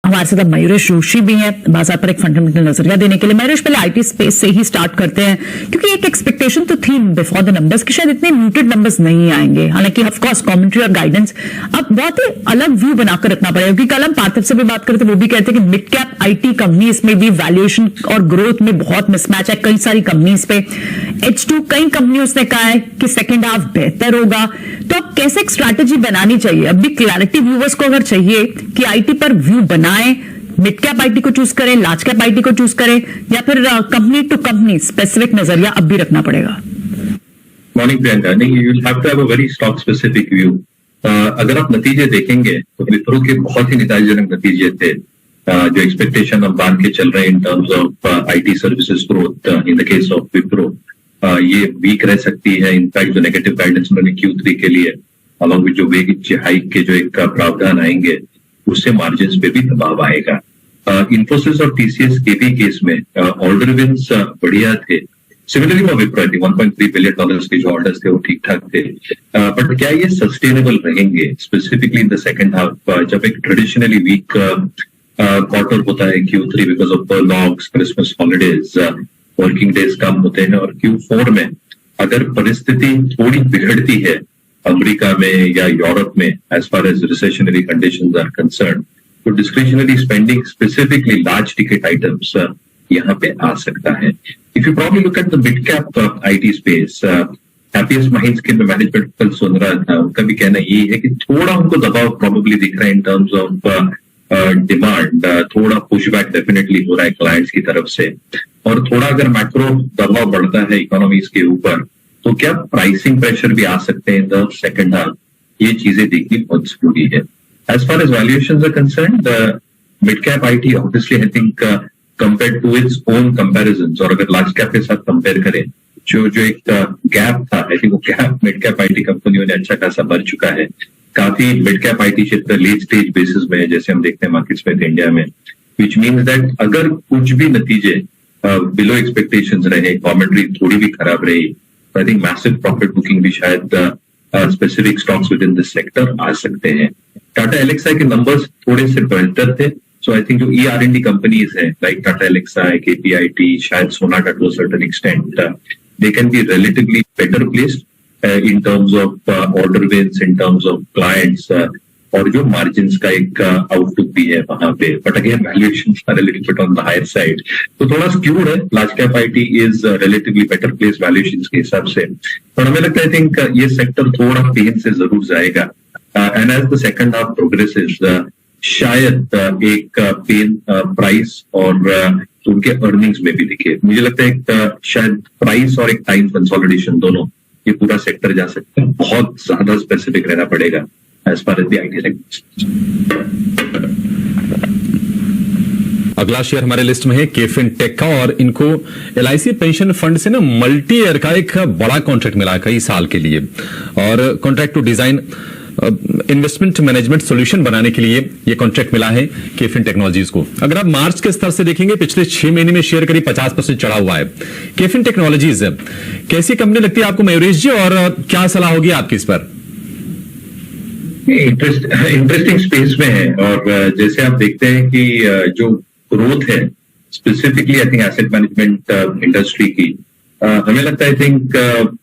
हमारे साथ अब मयूरेश जोशी भी हैं बाजार पर एक फंडामेंटल नजरिया देने के लिए। मयूरेश, पहले आईटी स्पेस से ही स्टार्ट करते हैं, क्योंकि एक एक्सपेक्टेशन तो थी बिफोर द नंबर्स कि शायद इतने म्यूटेड नंबर्स नहीं आएंगे। हालांकि ऑफ कोर्स कमेंट्री और गाइडेंस अब बहुत ही अलग व्यू बनाकर रखना पड़ेगा, क्योंकि कल हम पार्थिव से भी बात करते, वो भी कहते हैं कि मिड कैप आईटी कंपनीज में भी वैल्यूएशन और ग्रोथ में बहुत मिसमैच है कई सारी कंपनीज पे। H2 कई कंपनियों ने कहा है कि सेकेंड हाफ बेहतर होगा। तो अब कैसे एक स्ट्रैटेजी बनानी चाहिए? अब भी क्लैरिटी व्यूवर्स को अगर चाहिए कि आईटी पर व्यू बनाएं, मिड कैप आईटी को चूज करें, लार्ज कैप आईटी को चूज करें, या फिर कंपनी टू कंपनी स्पेसिफिक नजरिया अब भी रखना पड़ेगा? मॉर्निंग प्रियंका, नहीं, you will have to have a very stock specific view. अगर आप नतीजे देखेंगे तो विप्रो के बहुत ही निराशाजनक नतीजे थे, जो एक्सपेक्टेशन अब बांध के चल रहे हैं in terms of IT services growth in the case of Wipro, ये वीक रह सकती है। इनफैक्ट जो नेगेटिव गाइडेंस उन्होंने Q3 के लिए अलॉन्ग विद जो वेज हाइक के जो एक प्रावधान आएंगे, उससे मार्जिन पे भी दबाव आएगा। इन्फोसिस और TCS के भी केस में ऑर्डर विन्स बढ़िया थे। सिमिलरली मैं विप्रो थी $1.3 बिलियन के जो ऑर्डर्स थे वो ठीक ठाक थे, बट क्या ये सस्टेनेबल रहेंगे specifically in the second half, जब एक ट्रेडिशनली वीक क्वार्टर होता है Q3 because of longs, Christmas holidays, working days कम होते हैं, और Q4 में अगर परिस्थिति थोड़ी बिगड़ती है अमेरिका में या यूरोप में as far as recessionary conditions are concern, तो discretionary spending specifically large ticket items यहाँ पे आ सकता है। If you probably look at the mid cap IT space, happiest minds के मैनेजमेंट कल सुन रहा था, उनका भी कहना ये है कि थोड़ा उनको दबाव प्रॉबेबली दिख रहा है इन टर्म्स ऑफ डिमांड, थोड़ा पुशबैक डेफिनेटली हो रहा है क्लाइंट्स की तरफ से, और थोड़ा अगर मैक्रो दबाव बढ़ता है इकोनॉमीज के ऊपर तो क्या प्राइसिंग प्रेशर भी आ सकते हैं इन द सेकंड हाफ। ये चीजें देखनी बहुत जरूरी है। As far as valuations are concerned, mid cap IT obviously I think compare to its own comparisons, और अगर लार्ज कैप के साथ कंपेयर करें, जो एक गैप था, आई थिंक वो गैप मिड कैप आईटी कंपनियों ने अच्छा खासा भर चुका है। काफी मिड कैप आईटी क्षेत्र लेट स्टेज बेसिस में, जैसे हम देखते हैं मार्केट्स में इंडिया में, विच मीन्स दैट अगर कुछ भी नतीजे बिलो एक्सपेक्टेशंस रहे, कमेंट्री थोड़ी भी खराब रही, I think massive profit booking भी शायद specific stocks within this sector आ सकते हैं। टाटा एलेक्सा के नंबर्स थोड़े से बेहतर थे, सो आई थिंक जो ER&D कंपनीज है लाइक टाटा एलेक्सा, KPIT, शायद Sonata to certain extent, they can be relatively better placed in terms of order wins, in terms of clients, और जो margins का एक आउटलुक भी है वहां पे, but again valuations are a little bit on the higher side, तो थोड़ा skewed है। large cap IT is relatively better placed valuations के हिसाब से, पर हमें लगता है आई थिंक ये सेक्टर थोड़ा पेन से जरूर जाएगा, and as the second half progresses शायद एक पेन प्राइस और उनके अर्निंग्स में भी दिखे। मुझे लगता है एक शायद प्राइस और एक टाइम कंसोलिडेशन दोनों ये पूरा सेक्टर जा सकता है। बहुत ज्यादा स्पेसिफिक रहना पड़ेगा as far as the IT sector. अगला शेयर हमारे लिस्ट में है केफिन टेक का, और इनको LIC पेंशन फंड से ना मल्टी ईयर का एक बड़ा कॉन्ट्रैक्ट मिला है कई साल के लिए, और contract to design investment management solution बनाने के लिए ये कॉन्ट्रैक्ट मिला है केफिन टेक्नोलॉजीज को। अगर आप मार्च के स्तर से देखेंगे, पिछले 6 महीने में शेयर करीब 50% चढ़ा हुआ है। केफिन टेक्नोलॉजीज कैसी कंपनी लगती है आपको मयूरेश जी, और क्या सलाह होगी आपकी इस पर? इंटरेस्टिंग स्पेस में है, और जैसे आप देखते हैं कि जो ग्रोथ है specifically I think asset management industry की, हमें लगता है आई थिंक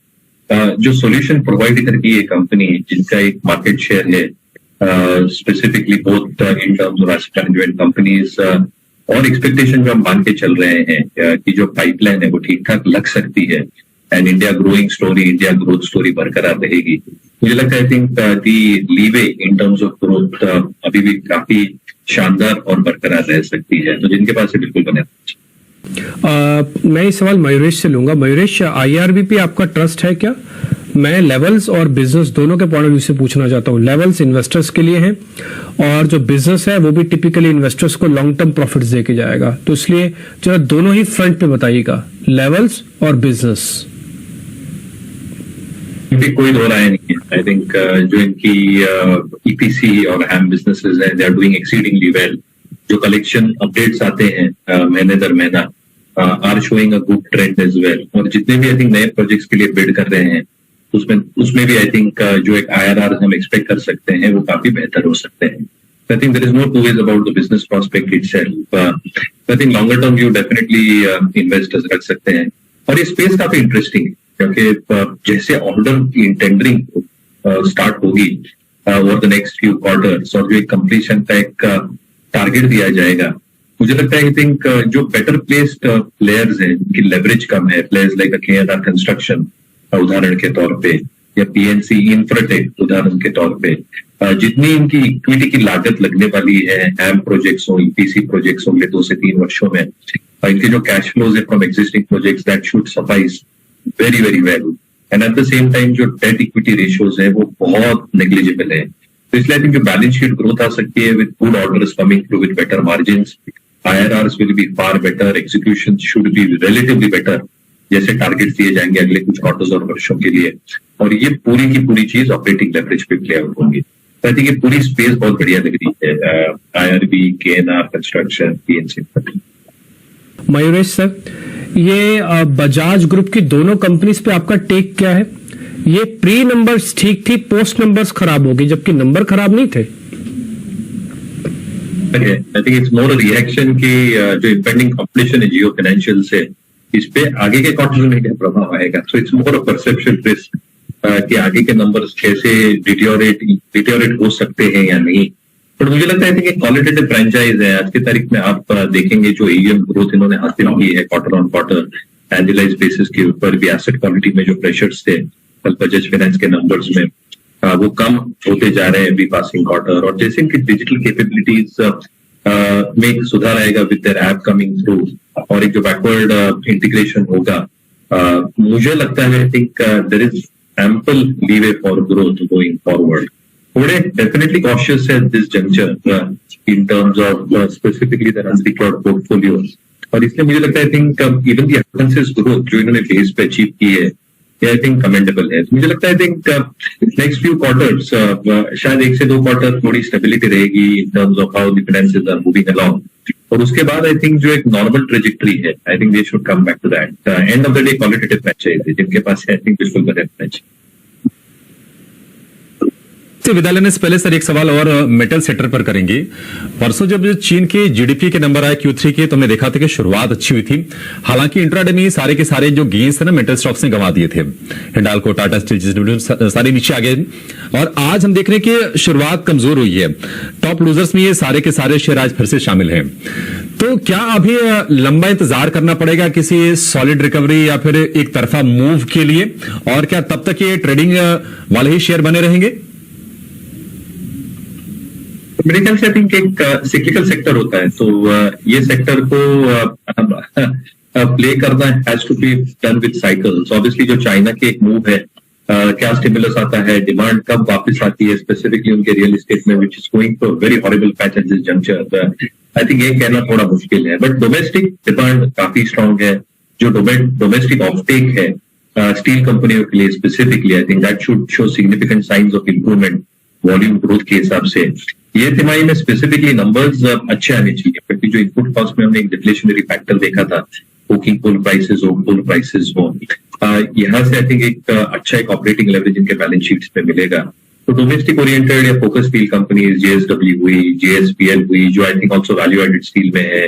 जो सॉल्यूशन प्रोवाइड करती है कंपनी, जिनका एक मार्केट शेयर है specifically both in terms of asset management companies, और एक्सपेक्टेशन जो हम मान के चल रहे हैं कि जो पाइपलाइन है वो ठीक ठाक लग सकती है, and India growing story, India growth story बरकरार रहेगी। मुझे लगता है I think the leeway in terms of growth अभी भी काफी शानदार और बरकरार रह सकती है, तो जिनके पास है बिल्कुल बने। मैं ये सवाल मयूरेश से लूंगा। मयूरेश, IRB पे आपका ट्रस्ट है क्या? मैं लेवल्स और बिजनेस दोनों के पॉइंट ऑफ व्यू से पूछना चाहता हूँ। लेवल्स इन्वेस्टर्स के लिए हैं, और जो बिजनेस है वो भी टिपिकली इन्वेस्टर्स को लॉन्ग टर्म प्रॉफिट्स दे के जाएगा, तो इसलिए जरा दोनों ही फ्रंट पे बताइएगा, लेवल्स और बिजनेस। कोई दो राय नहीं है। आई थिंक जो इनकी EPC और हैम बिजनेसेस हैं, they are doing exceedingly well. जो कलेक्शन अपडेट्स आते हैं महीने दर महीना are showing a good trend as well, और जितने भी आई थिंक नए प्रोजेक्ट्स के लिए बिड कर रहे हैं उसमें भी आई थिंक जो एक IRR हम एक्सपेक्ट कर सकते हैं वो काफी बेहतर हो सकते हैं। I think there is no two ways about the business prospect itself. I think longer term view definitely investors रख सकते हैं, और ये स्पेस काफी इंटरेस्टिंग है क्योंकि जैसे ऑर्डर की टेंडरिंग स्टार्ट होगी over the next few quarters, और जो एक कंप्लीशन का एक टारगेट दिया जाएगा, मुझे लगता है आई थिंक जो बेटर प्लेस्ड प्लेयर्स हैं जिनकी लेवरेज कम है, प्लेयर्स लाइक KNR कंस्ट्रक्शन उदाहरण के तौर पे, या PNC इंफ्राटेक उदाहरण के तौर पे, जितनी इनकी इक्विटी की लागत लगने वाली है हैम प्रोजेक्ट्स हो, EPC प्रोजेक्ट्स होंगे 2 से 3 वर्षों में, इनके जो कैश फ्लोज है from existing projects that should suffice very very well, and at the same time जो डेट इक्विटी रेशियोज है वो बहुत नेग्लिजिबल है। तो इसलिए आई थिंक जो बैलेंस शीट ग्रोथ आ सकती है with good orders coming through with better margins, IRRs will be far better, execution should be relatively better, जैसे टारगेट दिए जाएंगे अगले कुछ क्वार्टर्स और वर्षों के लिए, और ये पूरी की पूरी चीज ऑपरेटिंग लेवरेज पे प्ले आउट होंगी। तो आई थिंक ये पूरी स्पेस बहुत बढ़िया लग रही है, IRB, KNR construction, PNC। Mayuresh sir, ये बजाज ग्रुप की दोनों कंपनीज पे आपका टेक क्या है? ये प्री नंबर्स ठीक थी, पोस्ट नंबर्स खराब हो गई, जबकि नंबर खराब नहीं थे। I think it's more reaction की जो इम्पेंडिंग कॉम्पिटिशन है जियो फाइनेंशियल से, इस पे आगे के क्वार्टर में क्या प्रभाव आएगा। So it's more a perception risk कि आगे के नंबर्स कैसे डिटोरेट हो सकते हैं या नहीं। बट मुझे लगता है कि क्वालिटेटिव फ्रेंचाइज है। आज की तारीख में आप देखेंगे जो AUM ग्रोथ इन्होंने हासिल की है quarter on quarter annualise basis के ऊपर भी, एसेट क्वालिटी में जो प्रेशर्स थे कल बजाज फाइनेंस के नंबर्स में वो कम होते जा रहे हैं एवरी पासिंग क्वार्टर, और जैसे इनकी डिजिटल कैपेबिलिटीज में सुधार आएगा with their app coming through, और एक जो बैकवर्ड इंटीग्रेशन होगा, मुझे लगता है I think there is ample leeway for growth going forward. थोड़े डेफिनेटली कॉशियस है this juncture in terms of specifically their unsecured portfolios, और इसलिए मुझे लगता है I think even the advances growth जो इन्होंने बेस पे अचीव की है आई थिंक कमेंडेबल है। मुझे लगता है I think next few quarters शायद 1 से 2 क्वार्टर थोड़ी स्टेबिलिटी रहेगी in terms of how the finances are moving along, और उसके बाद आई थिंक जो एक नॉर्मल ट्रेजेक्टरी है I think they should come back to that. End of the day qualitative franchise है जिनके पास आई थिंक बिल्कुल बेटर फ्रेंचाइज। विदा लेने से पहले सर एक सवाल और मेटल सेक्टर पर करेंगे। परसों जब चीन के GDP के नंबर आए Q3 के, तो हमने देखा था कि शुरुआत अच्छी हुई थी, हालांकि इंट्राडे में सारे के सारे जो गेन्स थे ना मेटल स्टॉक्स ने गंवा दिए थे। हिंडाल्को, टाटा स्टील सारे नीचे आ गए, और आज हम देख रहे हैं कि शुरुआत कमजोर हुई है। टॉप लूजर्स में ये सारे के सारे शेयर आज फिर से शामिल हैं। तो क्या अभी लंबा इंतजार करना पड़ेगा किसी सॉलिड रिकवरी या फिर एक तरफा मूव के लिए, और क्या तब तक ये ट्रेडिंग वाले ही शेयर बने रहेंगे? मेरे ख्याल से आई थिंक एक सिक्लिकल सेक्टर होता है, तो ये सेक्टर को प्ले करना has to be done with cycles. Obviously जो चाइना के एक मूव है, क्या स्टिमुलस आता है, डिमांड कब वापस आती है स्पेसिफिकली उनके रियल एस्टेट में, which is going to very horrible patch at this juncture, I think ये कहना थोड़ा मुश्किल है। बट डोमेस्टिक डिमांड काफी स्ट्रांग है, जो डोमेस्टिक ऑफटेक है स्टील कंपनियों के लिए specifically, I think that should show significant signs of improvement volume growth के हिसाब से। ये तिमाही में स्पेसिफिकली नंबर्स अच्छे आने चाहिए, क्योंकि जो इनपुट कॉस्ट में हमने एक डिफ्लेशनरी फैक्टर देखा था, कोकिंग कोल प्राइसेस हो, कोल प्राइसेस हो, यहाँ से आई थिंक एक अच्छा एक ऑपरेटिंग लेवरेज इनके बैलेंस शीट्स पे मिलेगा। तो डोमेस्टिक ओरिएंटेड या फोकस स्टील कंपनीज JSW हुई, JSPL हुई, जो I think also value added steel में है,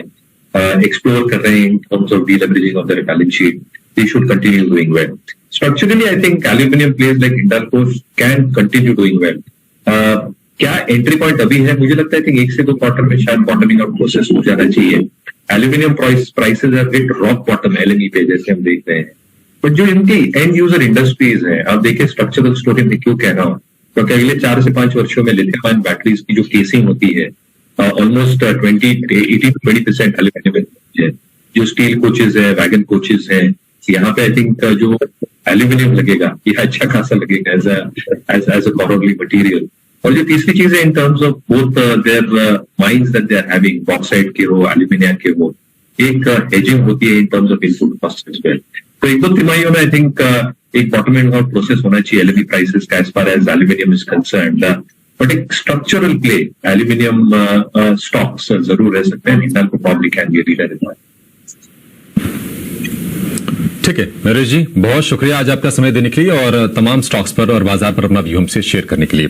एक्सप्लोर कर रहे हैं in terms of deleveraging of their balance sheet, they should continue doing well. Structurally I think aluminium players like Hindalco can continue doing well. क्या entry point अभी है? मुझे लगता है कि 1 से 2 क्वार्टर में शायद बॉटमिंग आउट प्रोसेस हो जाना चाहिए। Aluminium prices have hit rock bottom LME पे, जैसे हम देख रहे हैं। बट जो इनकी एंड यूजर इंडस्ट्रीज है, आप देखिए स्ट्रक्चरल स्टोरी में क्यों कह रहा हूँ, क्योंकि अगले 4 से 5 वर्षों में लिथियम आयन बैटरीज की जो केसिंग होती है ऑलमोस्ट 18-20% एल्यूमिनियम है। जो स्टील कोचेज है, वैगन कोचेज है, यहाँ पे आई थिंक जो एल्यूमिनियम लगेगा ये अच्छा खासा लगेगा एज अ कॉरोनरी मटीरियल। और जो तीसरी चीज है in terms of both their mines that they are having, bauxite के हो, एल्यूमिनियम के हो, एक हेजिंग होती है in terms of input cost as well. तो 1-2 तिमाहियों में आई थिंक एक बॉटमिंग आउट प्रोसेस होना चाहिए LME प्राइसेस का as far as aluminium is concerned. But एक स्ट्रक्चरल प्ले एल्यूमिनियम स्टॉक्स जरूर रह सकते हैं। Hindalco probably can be a leader in that. ठीक है नरेश जी, बहुत शुक्रिया आज आपका समय देने के लिए और तमाम स्टॉक्स पर और बाजार पर अपना व्यू हमसे शेयर करने के लिए।